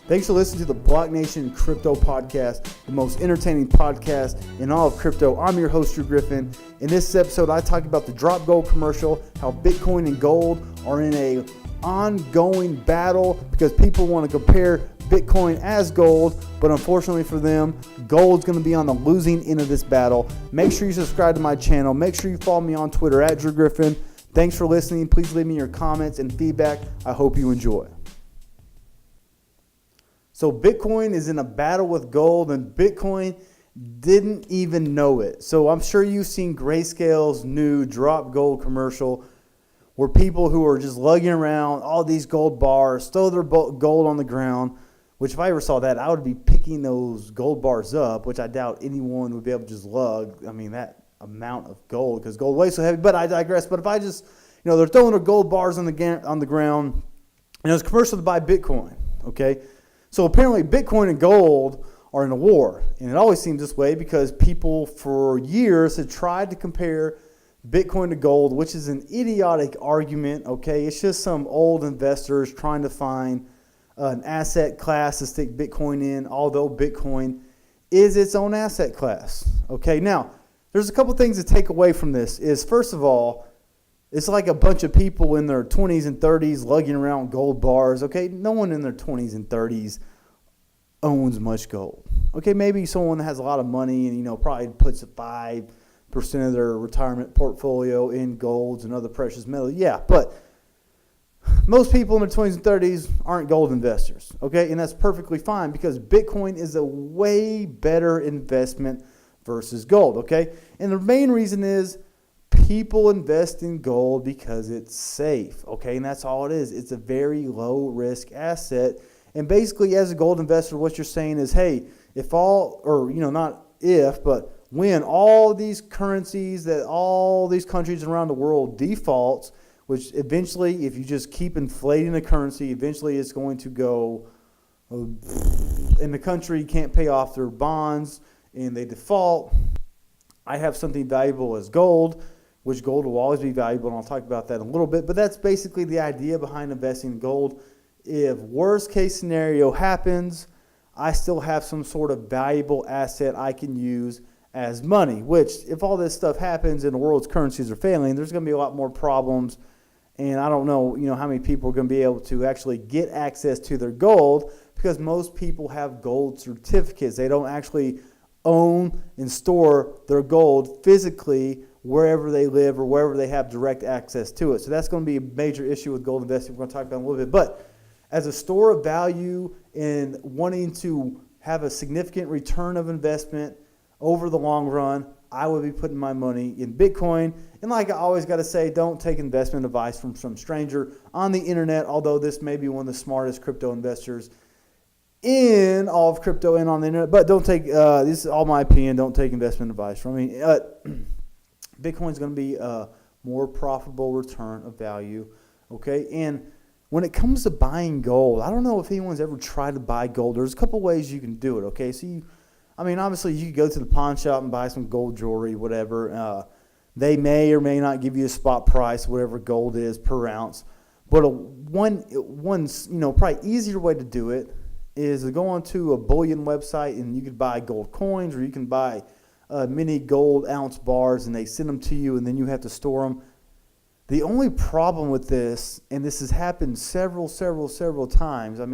Thanks for listening to the BlockNation Crypto Podcast, the most entertaining podcast in all of crypto. I'm your host, Drew Griffin. In this episode, I talk about the drop gold commercial, how Bitcoin and gold are in a ongoing battle because people want to compare Bitcoin as gold, but unfortunately for them, gold's going to be on the losing end of this battle. Make sure you subscribe to my channel. Make sure you follow me on Twitter at Drew Griffin. Thanks for listening. Please leave me your comments and feedback. I hope you enjoy. So Bitcoin is in a battle with gold, and Bitcoin didn't even know it. So I'm sure you've seen Grayscale's new drop gold commercial where people who are just lugging around all these gold bars, throw their gold on the ground, which if I ever saw that, I would be picking those gold bars up, which I doubt anyone would be able to just lug. I mean, that amount of gold, because gold weighs so heavy, but I digress. But if I just, they're throwing their gold bars on the ground, and it's a commercial to buy Bitcoin, okay? So apparently Bitcoin and gold are in a war, and it always seems this way because people for years have tried to compare Bitcoin to gold, which is an idiotic argument, okay? It's just some old investors trying to find an asset class to stick Bitcoin in, although Bitcoin is its own asset class, okay? Now, there's a couple things to take away from this is, first of all, it's like a bunch of people in their 20s and 30s lugging around gold bars, okay? No one in their 20s and 30s owns much gold, okay? Maybe someone that has a lot of money and, probably puts 5% of their retirement portfolio in golds and other precious metals. Yeah, but most people in their 20s and 30s aren't gold investors, okay? And that's perfectly fine because Bitcoin is a way better investment versus gold, okay? And the main reason is people invest in gold because it's safe, okay? And that's all it is. It's a very low risk asset. And basically, as a gold investor, what you're saying is, hey, not if, but when all these currencies that all these countries around the world defaults, which eventually, if you just keep inflating the currency, eventually it's going to go, and the country can't pay off their bonds and they default. I have something valuable as gold, which gold will always be valuable, and I'll talk about that in a little bit. But that's basically the idea behind investing in gold. If worst case scenario happens, I still have some sort of valuable asset I can use as money, which if all this stuff happens and the world's currencies are failing, there's going to be a lot more problems. And I don't know, how many people are going to be able to actually get access to their gold because most people have gold certificates. They don't actually own and store their gold physically wherever they live or wherever they have direct access to it. So that's going to be a major issue with gold investing. We're going to talk about it in a little bit. But as a store of value and wanting to have a significant return of investment over the long run, I would be putting my money in Bitcoin. And like I always got to say, don't take investment advice from some stranger on the internet, although this may be one of the smartest crypto investors in all of crypto and on the internet. But don't take, this is all my opinion, don't take investment advice from me. Bitcoin is going to be a more profitable return of value, okay? And when it comes to buying gold, I don't know if anyone's ever tried to buy gold. There's a couple ways you can do it, okay? So obviously you could go to the pawn shop and buy some gold jewelry, whatever. They may or may not give you a spot price, whatever gold is per ounce. But one probably easier way to do it is to go onto a bullion website and you could buy gold coins, or you can buy mini gold ounce bars and they send them to you and then you have to store them. The only problem with this, and this has happened several times, how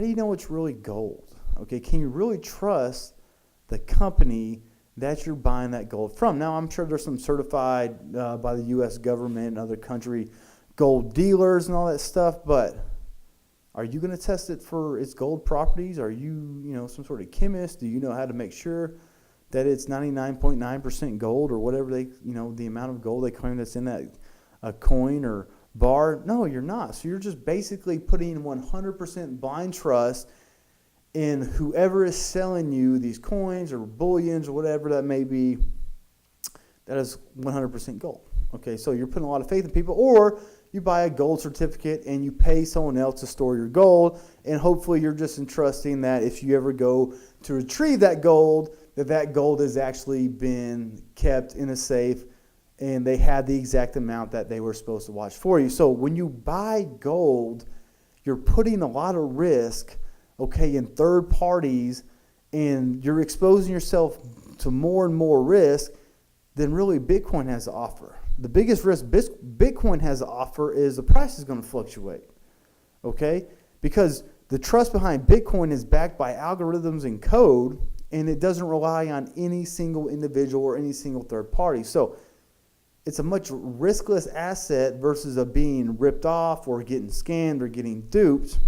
do you know it's really gold? Okay, can you really trust the company that you're buying that gold from? Now, I'm sure there's some certified by the U.S. government and other country gold dealers and all that stuff, but are you going to test it for its gold properties? Are you, some sort of chemist? Do you know how to make sure that it's 99.9% gold or whatever the amount of gold they claim that's in that coin or bar? No, you're not. So you're just basically putting 100% blind trust in whoever is selling you these coins or bullions or whatever that may be, that is 100% gold. Okay, so you're putting a lot of faith in people, or you buy a gold certificate and you pay someone else to store your gold, and hopefully you're just entrusting that if you ever go to retrieve that gold, that gold has actually been kept in a safe and they had the exact amount that they were supposed to watch for you. So when you buy gold, you're putting a lot of risk, okay, in third parties, and you're exposing yourself to more and more risk than really Bitcoin has to offer. The biggest risk Bitcoin has to offer is the price is going to fluctuate, okay? Because the trust behind Bitcoin is backed by algorithms and code, and it doesn't rely on any single individual or any single third party. So it's a much riskless asset versus a being ripped off or getting scammed or getting duped.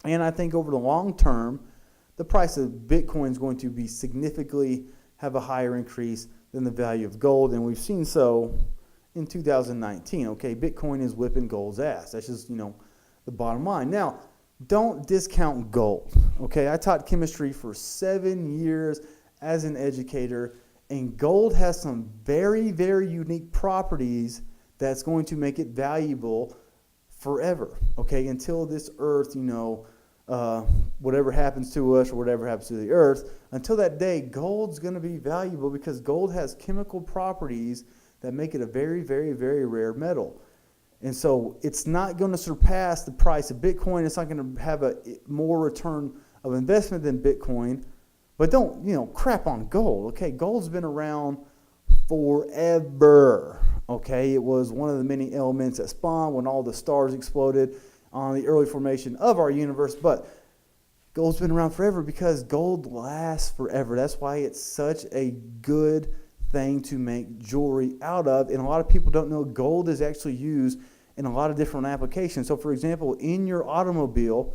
And I think over the long term, the price of Bitcoin is going to be significantly have a higher increase than the value of gold. And we've seen so in 2019. Okay, Bitcoin is whipping gold's ass. That's just, the bottom line. Now, don't discount gold. Okay, I taught chemistry for 7 years as an educator, and gold has some very, very unique properties that's going to make it valuable forever. Okay, until this earth, whatever happens to us or whatever happens to the earth, until that day, gold's going to be valuable because gold has chemical properties that make it a very, very, very rare metal. And so it's not going to surpass the price of Bitcoin. It's not going to have a more return of investment than Bitcoin. But don't, crap on gold. Okay, gold's been around forever. Okay, it was one of the many elements that spawned when all the stars exploded on the early formation of our universe. But gold's been around forever because gold lasts forever. That's why it's such a good thing to make jewelry out of. And a lot of people don't know gold is actually used in a lot of different applications. So for example, in your automobile,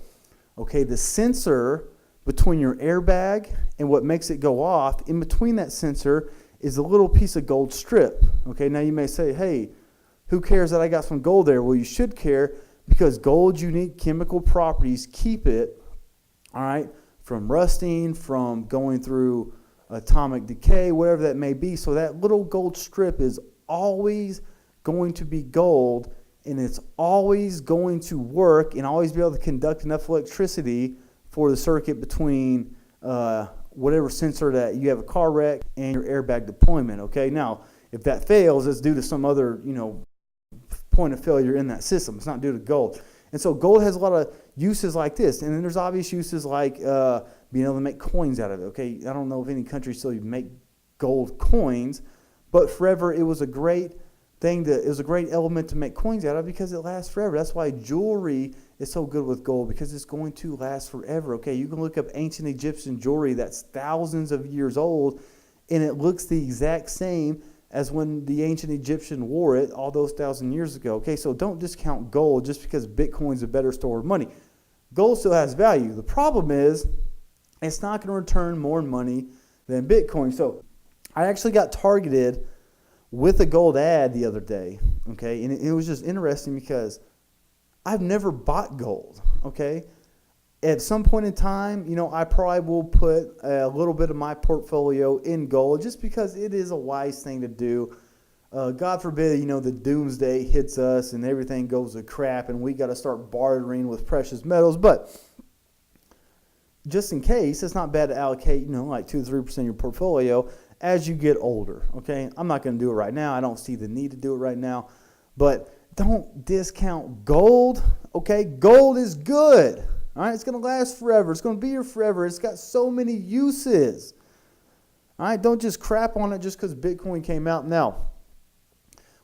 okay, the sensor between your airbag and what makes it go off, in between that sensor is a little piece of gold strip. Okay, now you may say, hey, who cares that I got some gold there? Well, you should care because gold's unique chemical properties keep it, all right, from rusting, from going through atomic decay, whatever that may be. So that little gold strip is always going to be gold, and it's always going to work and always be able to conduct enough electricity for the circuit between whatever sensor that you have a car wreck and your airbag deployment. Okay, now if that fails, it's due to some other point of failure in that system. It's not due to gold. And so gold has a lot of uses like this. And then there's obvious uses like being able to make coins out of it. Okay, I don't know if any country still make gold coins, but forever it was a great thing it was a great element to make coins out of because it lasts forever. That's why jewelry is so good with gold, because it's going to last forever. Okay, you can look up ancient Egyptian jewelry that's thousands of years old, and it looks the exact same as when the ancient Egyptian wore it all those 1,000 years ago. Okay, so don't discount gold just because Bitcoin's a better store of money. Gold still has value. The problem is it's not going to return more money than Bitcoin. So I actually got targeted with a gold ad the other day, okay? And it was just interesting because I've never bought gold, okay? At some point in time, I probably will put a little bit of my portfolio in gold just because it is a wise thing to do. God forbid, the doomsday hits us and everything goes to crap and we got to start bartering with precious metals. But just in case, it's not bad to allocate, like 2 to 3% of your portfolio as you get older, okay? I'm not going to do it right now. I don't see the need to do it right now. But don't discount gold, okay? Gold is good, all right? It's going to last forever. It's going to be here forever. It's got so many uses, all right? Don't just crap on it just because Bitcoin came out. Now,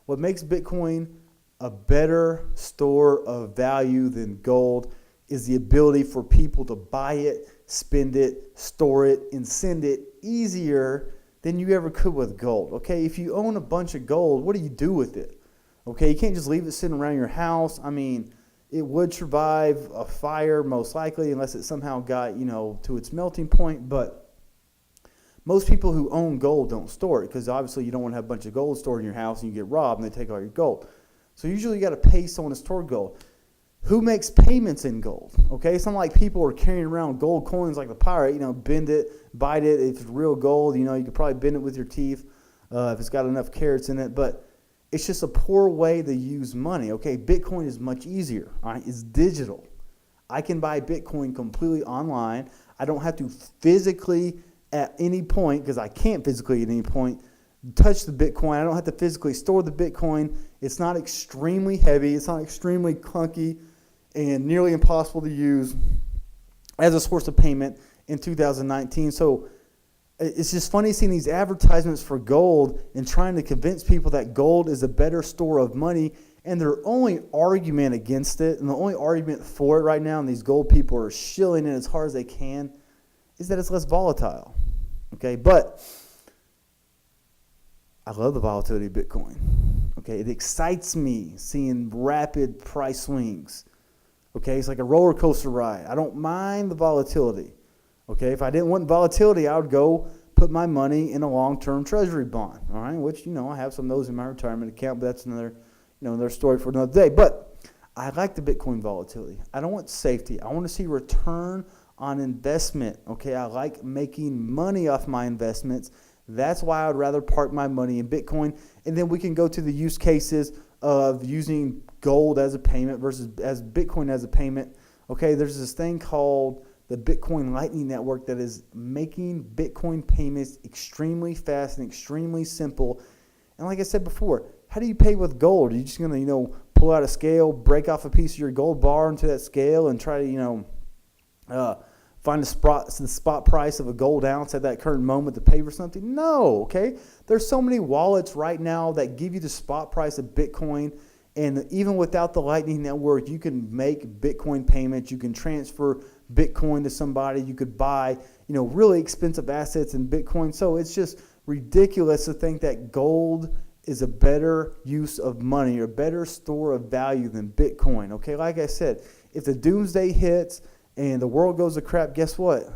what makes Bitcoin a better store of value than gold is the ability for people to buy it, spend it, store it, and send it easier than you ever could with gold. Okay, if you own a bunch of gold, what do you do with it? Okay, you can't just leave it sitting around your house. I mean, it would survive a fire most likely unless it somehow got, to its melting point. But most people who own gold don't store it because obviously you don't want to have a bunch of gold stored in your house and you get robbed and they take all your gold. So usually you got to pay someone to store gold. Who makes payments in gold? Okay, it's not like people are carrying around gold coins like the pirate, bend it, bite it. If it's real gold, you could probably bend it with your teeth if it's got enough carats in it. But it's just a poor way to use money. Okay, Bitcoin is much easier. All right, it's digital. I can buy Bitcoin completely online. I don't have to physically at any point, because I can't physically at any point, touch the Bitcoin. I don't have to physically store the Bitcoin. It's not extremely heavy. It's not extremely clunky. and nearly impossible to use as a source of payment in 2019. So it's just funny seeing these advertisements for gold and trying to convince people that gold is a better store of money. And their only argument against it, and the only argument for it right now, and these gold people are shilling it as hard as they can, is that it's less volatile. Okay, but I love the volatility of Bitcoin. Okay, it excites me seeing rapid price swings. Okay, it's like a roller coaster ride. I don't mind the volatility. Okay, if I didn't want volatility, I would go put my money in a long-term treasury bond. All right, which, I have some of those in my retirement account, but that's another story for another day. But I like the Bitcoin volatility. I don't want safety. I want to see return on investment. Okay, I like making money off my investments. That's why I'd rather park my money in Bitcoin. And then we can go to the use cases of using gold as a payment versus as Bitcoin as a payment. Okay, there's this thing called the Bitcoin Lightning Network that is making Bitcoin payments extremely fast and extremely simple. And like I said before, how do you pay with gold? Are you just going to, pull out a scale, break off a piece of your gold bar into that scale and try to, find the spot price of a gold ounce at that current moment to pay for something? No, okay? There's so many wallets right now that give you the spot price of Bitcoin. And even without the Lightning Network, you can make Bitcoin payments. You can transfer Bitcoin to somebody. You could buy, really expensive assets in Bitcoin. So it's just ridiculous to think that gold is a better use of money or better store of value than Bitcoin. Okay, like I said, if the doomsday hits and the world goes to crap, guess what?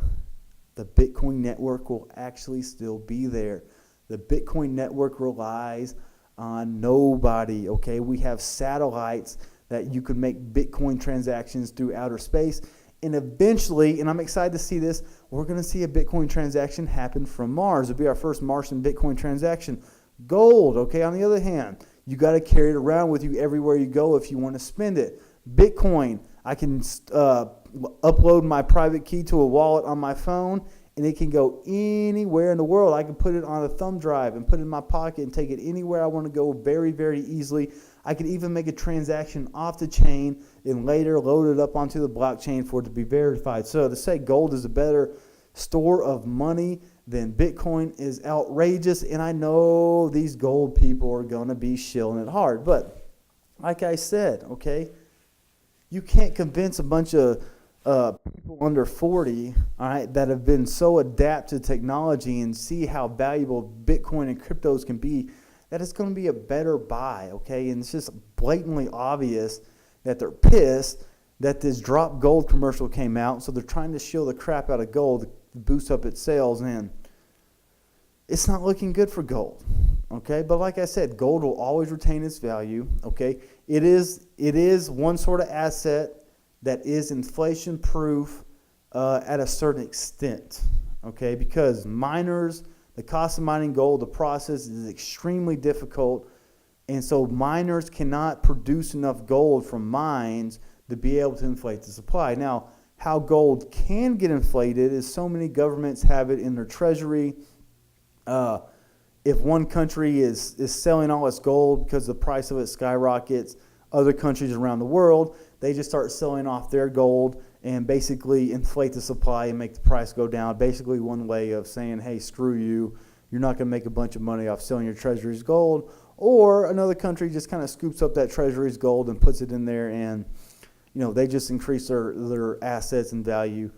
The Bitcoin network will actually still be there. The Bitcoin network relies on nobody. Okay, we have satellites that you can make Bitcoin transactions through outer space. And eventually, and I'm excited to see this, we're going to see a Bitcoin transaction happen from Mars. It'll be our first Martian Bitcoin transaction. Gold, okay, on the other hand, you got to carry it around with you everywhere you go if you want to spend it. Bitcoin, I can upload my private key to a wallet on my phone, and it can go anywhere in the world. I can put it on a thumb drive and put it in my pocket and take it anywhere I want to go very, very easily. I could even make a transaction off the chain and later load it up onto the blockchain for it to be verified. So to say gold is a better store of money than Bitcoin is outrageous, and I know these gold people are going to be shilling it hard. But like I said, okay, you can't convince a bunch of people under 40, all right, that have been so adapted to technology and see how valuable Bitcoin and cryptos can be, that it's going to be a better buy, okay? And it's just blatantly obvious that they're pissed that this drop gold commercial came out, so they're trying to shill the crap out of gold to boost up its sales, and it's not looking good for gold, okay? But like I said, gold will always retain its value, okay? It is one sort of asset that is inflation proof at a certain extent, okay? Because miners, the cost of mining gold, the process is extremely difficult, and so miners cannot produce enough gold from mines to be able to inflate the supply. Now, how gold can get inflated is so many governments have it in their treasury. If one country is selling all its gold because the price of it skyrockets, other countries around the world, they just start selling off their gold and basically inflate the supply and make the price go down. Basically one way of saying, hey, screw you, you're not going to make a bunch of money off selling your treasury's gold. Or another country just kind of scoops up that treasury's gold and puts it in there, and they just increase their assets and value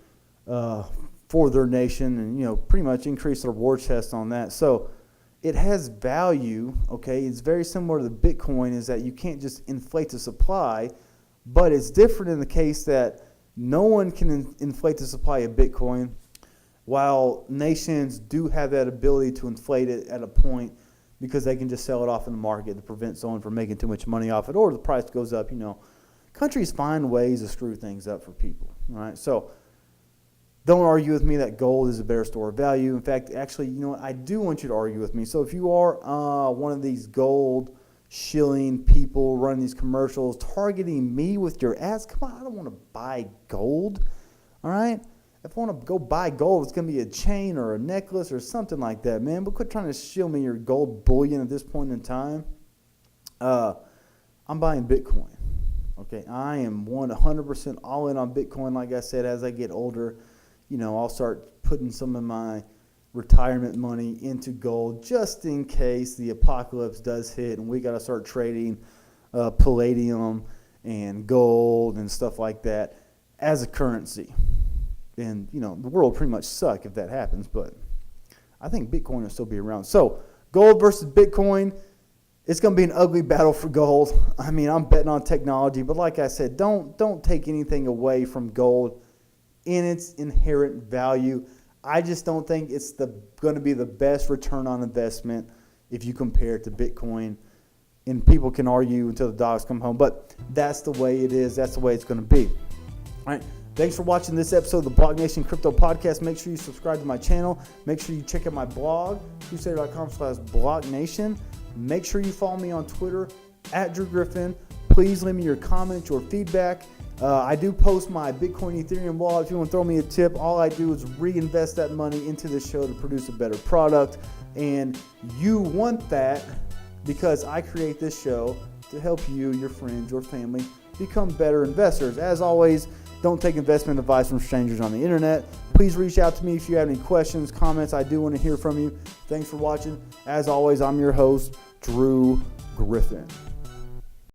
for their nation, and pretty much increase their war chest on that. So it has value, okay? It's very similar to the Bitcoin, is that you can't just inflate the supply, but it's different in the case that no one can inflate the supply of Bitcoin, while nations do have that ability to inflate it at a point because they can just sell it off in the market to prevent someone from making too much money off it, or the price goes up. Countries find ways to screw things up for people, all right? So don't argue with me that gold is a better store of value. In fact, actually, I do want you to argue with me. So if you are one of these gold shilling people running these commercials, targeting me with your ads, come on, I don't want to buy gold, all right? If I want to go buy gold, it's going to be a chain or a necklace or something like that, man. But quit trying to shill me your gold bullion at this point in time. I'm buying Bitcoin, Okay, I am 100% all in on Bitcoin. Like I said, as I get older, I'll start putting some of my retirement money into gold just in case the apocalypse does hit and we got to start trading palladium and gold and stuff like that as a currency. And, the world pretty much suck if that happens, but I think Bitcoin will still be around. So, gold versus Bitcoin. It's going to be an ugly battle for gold. I mean, I'm betting on technology, but like I said, don't take anything away from gold in its inherent value. I just don't think it's going to be the best return on investment if you compare it to Bitcoin. And people can argue until the dogs come home, but that's the way it is. That's the way it's going to be. All right. Thanks for watching this episode of the BlockNation Crypto Podcast. Make sure you subscribe to my channel. Make sure you check out my blog, crusader.com/BlockNation. Make sure you follow me on Twitter @DrewGriffin. Please leave me your comments, your feedback. I do post my Bitcoin Ethereum wallet. If you want to throw me a tip, all I do is reinvest that money into the show to produce a better product. And you want that because I create this show to help you, your friends, your family become better investors. As always, don't take investment advice from strangers on the internet. Please reach out to me if you have any questions, comments. I do want to hear from you. Thanks for watching. As always, I'm your host, Drew Griffin.